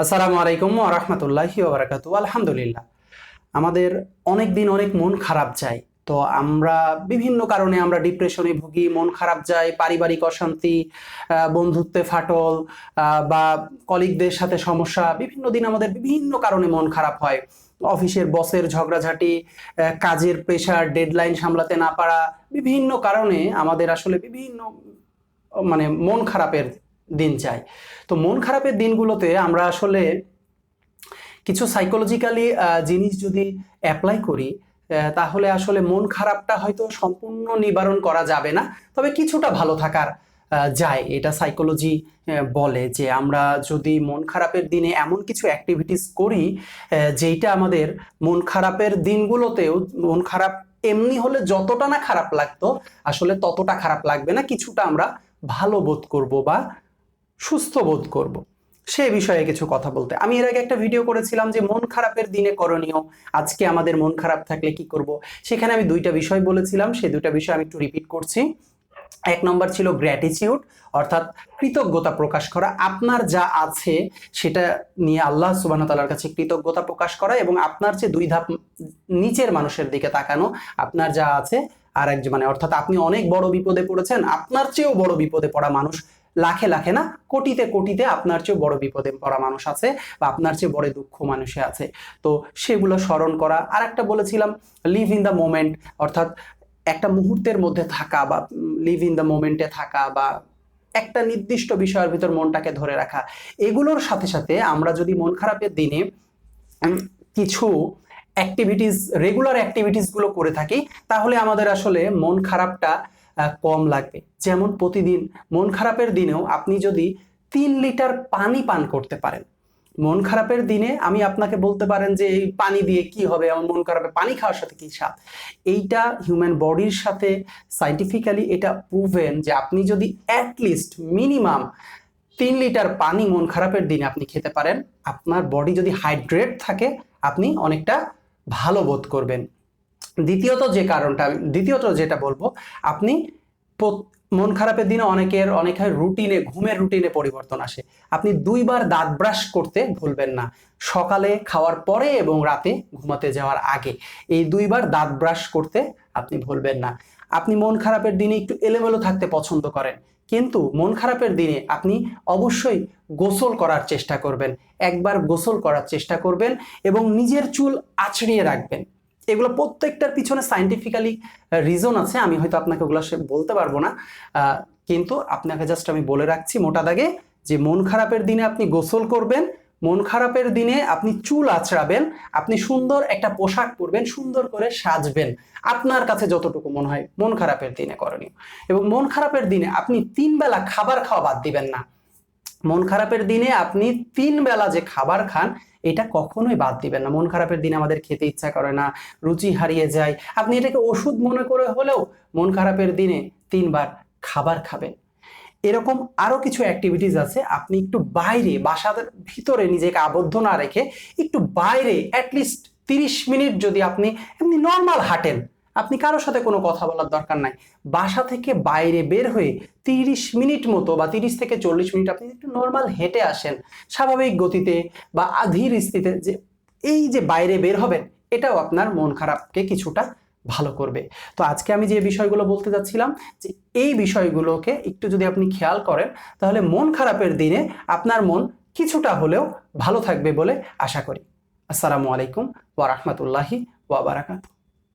আসসালামু আলাইকুম ওয়া রাহমাতুল্লাহি ওয়া বারাকাতুহু। আলহামদুলিল্লাহ, আমাদের অনেক দিন অনেক মন খারাপ যায়। তো আমরা বিভিন্ন কারণে আমরা ডিপ্রেশনে ভুগি, মন খারাপ যায়, পারিবারিক অশান্তি, বন্ধুত্বে ফাটল, বা কলিগদের সাথে সমস্যা। বিভিন্ন দিন আমাদের বিভিন্ন কারণে মন খারাপ হয়। অফিসের বসের ঝগড়াঝাটি, কাজের প্রেশার, ডেডলাইন সামলাতে না পারা, বিভিন্ন কারণে আমাদের আসলে বিভিন্ন মানে মন খারাপের দিন যায়। তো মন খারাপের দিনগুলোতে আমরা আসলে কিছু সাইকোলজিক্যালি জিনিস যদি অ্যাপ্লাই করি, তাহলে আসলে মন খারাপটা হয়তো সম্পূর্ণ নিবারণ করা যাবে না, তবে কিছুটা ভালো থাকার যায়। এটা সাইকোলজি বলে যে আমরা যদি মন খারাপের দিনে এমন কিছু অ্যাক্টিভিটিস করি যেইটা আমাদের মন খারাপের দিনগুলোতেও, মন খারাপ এমনি হলে যতটা না খারাপ লাগতো আসলে ততটা খারাপ লাগবে না, কিছুটা আমরা ভালো বোধ করব বা সুস্থ বোধ করব। সে বিষয়ে কিছু কথা বলতে, আমি এর আগে একটা ভিডিও করেছিলাম যে মন খারাপের দিনে করণীয়, আজকে আমাদের মন খারাপ থাকলে কি করব। সেখানে আমি দুইটা বিষয় বলেছিলাম, সেই দুইটা বিষয় আমি একটু রিপিট করছি। এক নম্বর ছিল গ্র্যাটিটিউড, অর্থাৎ কৃতজ্ঞতা প্রকাশ করা। আপনার যা আছে সেটা নিয়ে আল্লাহ সুবহানাহু ওয়া তাআলার কাছে কৃতজ্ঞতা প্রকাশ করা, এবং আপনার চেয়ে দুই ধাপ নিচের মানুষের দিকে তাকানো। আপনার যা আছে আর একজন, মানে অর্থাৎ আপনি অনেক বড় বিপদে পড়েছেন, আপনার চেয়েও বড় বিপদে পড়া মানুষ লাখে লাখে না, কোটিতে কোটিতে আপনার চেয়ে বড় বিপদে পড়া মানুষ আছে, বা আপনার চেয়ে বড় দুঃখ মানুষে আছে। তো সেগুলো স্মরণ করা। আর একটা বলেছিলাম লিভ ইন দ্য মোমেন্ট, অর্থাৎ একটা মুহূর্তের মধ্যে থাকা, বা লিভ ইন দ্য মোমেন্টে থাকা, বা একটা নির্দিষ্ট বিষয়ের ভিতর মনটাকে ধরে রাখা। এগুলোর সাথে সাথে আমরা যদি মন খারাপের দিনে কিছু অ্যাক্টিভিটিস, রেগুলার অ্যাক্টিভিটিস গুলো করে থাকি, তাহলে আমাদের আসলে মন খারাপটা কম লাগবে। যেমন প্রতিদিন মন খারাপের দিনেও আপনি যদি 3 লিটার পানি পান করতে পারেন, মন খারাপের দিনে আমি আপনাকে বলতে পারেন যে এই পানি দিয়ে কি হবে, আমার মন খারাপে পানি খাওয়ার সাথে কি স্বাদ। এইটা হিউম্যান বডির সাথে সাইন্টিফিক্যালি এটা প্রুভেন যে আপনি যদি অ্যাটলিস্ট মিনিমাম 3 লিটার পানি মন খারাপের দিনে আপনি খেতে পারেন, আপনার বডি যদি হাইড্রেট থাকে আপনি অনেকটা ভালো বোধ করবেন। দ্বিতীয়ত যেটা বলবো, আপনি মন খারাপের দিনে অনেকের রুটিনে, ঘুমের রুটিনে পরিবর্তন আসে। আপনি 2বার দাঁত ব্রাশ করতে ভুলবেন না, সকালে খাওয়ার পরে এবং রাতে ঘুমাতে যাওয়ার আগে। এই 2বার দাঁত ব্রাশ করতে আপনি ভুলবেন না। আপনি মন খারাপের দিনে একটু এলোমেলো থাকতে পছন্দ করেন, কিন্তু মন খারাপের দিনে আপনি অবশ্যই গোসল করার চেষ্টা করবেন, একবার গোসল করার চেষ্টা করবেন, এবং নিজের চুল আঁচড়িয়ে রাখবেন। এগুলো প্রত্যেকটার পিছনে সাইন্টিফিক্যালি রিজন আছে, আমি হয়তো আপনাকে ওগুলো বলতে পারবো না, কিন্তু আপনাকে জাস্ট আমি বলে রাখছি মোটা দাগে যে মন খারাপের দিনে আপনি গোসল করবেন, মন খারাপের দিনে আপনি চুল আঁচড়াবেন, আপনি সুন্দর একটা পোশাক পরবেন, সুন্দর করে সাজবেন, আপনার কাছে যতটুকু মনে হয় মন খারাপের দিনে করণীয়। এবং মন খারাপের দিনে আপনি 3 বেলা খাবার খাওয়া বাদ দিবেন না। মন খারাপের দিনে আপনি 3 বেলা যে খাবার খান এটা কখনোই বাদ দিবেন না। মন খারাপের দিনে আমাদের খেতে ইচ্ছা করে না, রুচি হারিয়ে যায়, আপনি এটাকে ওষুধ মনে করে হলেও মন খারাপের দিনে 3বার খাবার খাবেন। এরকম আরো কিছু অ্যাক্টিভিটিস আছে, আপনি একটু বাইরে, বাসার ভিতরে নিজেকে আবদ্ধ না রেখে একটু বাইরে অ্যাটলিস্ট 30 মিনিট যদি আপনি এমনি নর্মাল হাঁটেন, আপনি কারোর সাথে কোনো কথা বলার দরকার নাই, বাসা থেকে বাইরে বের হয়ে 30 মিনিট মতো বা 30 থেকে 40 মিনিট আপনি একটু নর্মাল হেঁটে আসেন স্বাভাবিক গতিতে বা ধীর স্থিতিতে, যে এই যে বাইরে বের হবেন এটাও আপনার মন খারাপকে কিছুটা ভালো করবে। তো আজকে আমি যে বিষয়গুলো বলতে যাচ্ছিলাম, যে এই বিষয়গুলোকে একটু যদি আপনি খেয়াল করেন, তাহলে মন খারাপের দিনে আপনার মন কিছুটা হলেও ভালো থাকবে বলে আশা করি। আসসালামু আলাইকুম ওয়া রাহমাতুল্লাহি ওয়া বারাকাতুহু।